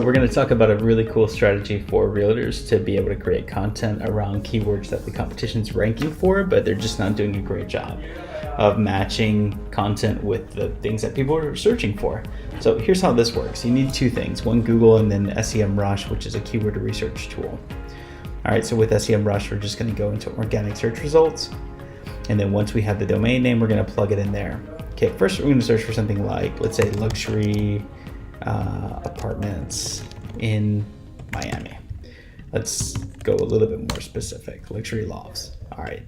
we're going to talk about a really cool strategy for realtors to be able to create content around keywords that the competition's ranking for, but they're just not doing a great job of matching content with the things that people are searching for. So here's how this works. You need two things, one Google and then SEMrush, which is a keyword research tool. All right, so with SEMrush, we're just going to go into organic search results. And then once we have the domain name, we're going to plug it in there. Okay, first we're going to search for something like, let's say, luxury apartments in Miami. Let's go a little bit more specific, luxury lofts. All right,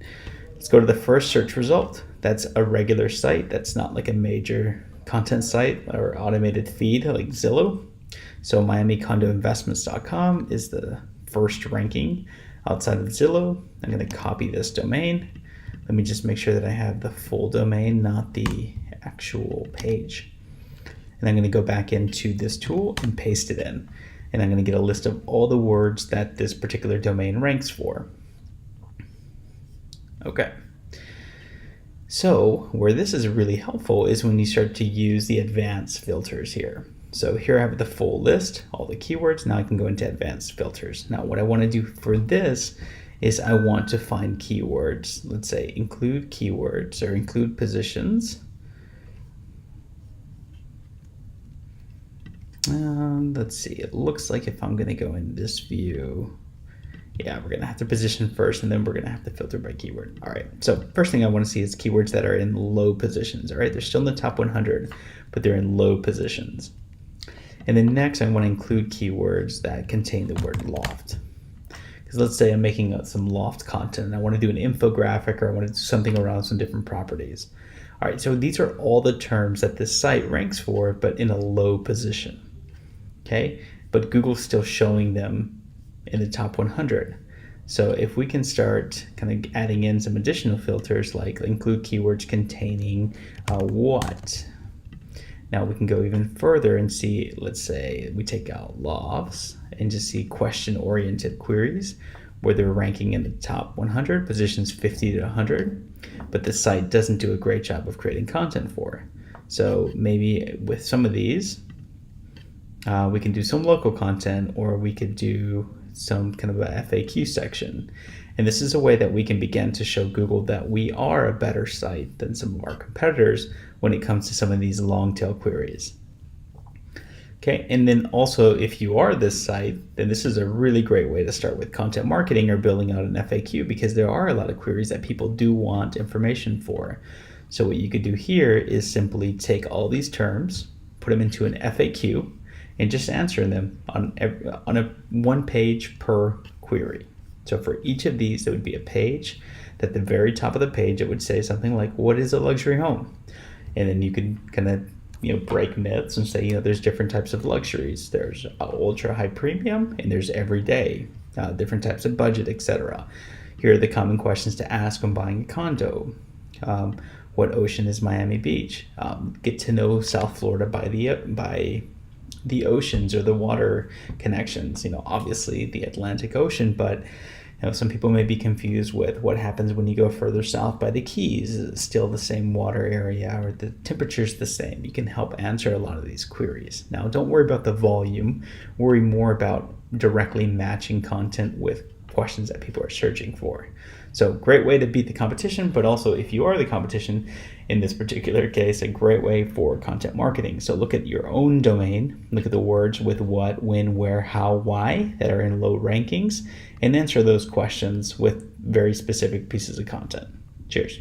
let's go to the first search result. That's a regular site. That's not like a major content site or automated feed like Zillow. So MiamiCondoInvestments.com is the first ranking outside of Zillow. I'm going to copy this domain. Let me just make sure that I have the full domain, not the actual page. And I'm going to go back into this tool and paste it in. And I'm going to get a list of all the words that this particular domain ranks for. Okay. So where this is really helpful is when you start to use the advanced filters here. So here I have the full list, all the keywords. Now I can go into advanced filters. Now what I want to do for this is I want to find keywords. Let's say include keywords or include positions. Let's see, it looks like if I'm going to go in this view, yeah, we're going to have to position first and then we're going to have to filter by keyword. All right, so first thing I want to see is keywords that are in low positions. All right, they're still in the top 100, but they're in low positions. And then next I want to include keywords that contain the word loft. Because let's say I'm making some loft content and I want to do an infographic or I want to do something around some different properties. All right, so these are all the terms that this site ranks for, but in a low position. Okay, but Google's still showing them in the top 100. So if we can start kind of adding in some additional filters like include keywords containing what. Now we can go even further and see, let's say we take out lofts and just see question-oriented queries where they're ranking in the top 100, positions 50 to 100, but the site doesn't do a great job of creating content for. So maybe with some of these, we can do some local content, or we could do some kind of a FAQ section. And this is a way that we can begin to show Google that we are a better site than some of our competitors when it comes to some of these long tail queries. Okay, and then also if you are this site, then this is a really great way to start with content marketing or building out an FAQ, because there are a lot of queries that people do want information for. So what you could do here is simply take all these terms, put them into an FAQ, and just answer them on a one page per query. So for each of these, there would be a page. At the very top of the page, it would say something like, what is a luxury home? And then you could kind of break myths and say, there's different types of luxuries. There's ultra high premium and there's everyday, different types of budget, etc. Here are the common questions to ask when buying a condo. What ocean is Miami Beach? Get to know South Florida by the oceans or the water connections. Obviously the Atlantic Ocean, but some people may be confused with what happens when you go further south by the Keys. Is it still the same water area, or the temperature's the same? You can help answer a lot of these queries. Now, don't worry about the volume. Worry more about directly matching content with questions that people are searching for. So great way to beat the competition, but also if you are the competition, in this particular case, a great way for content marketing. So look at your own domain, look at the words with what, when, where, how, why that are in low rankings, and answer those questions with very specific pieces of content. Cheers.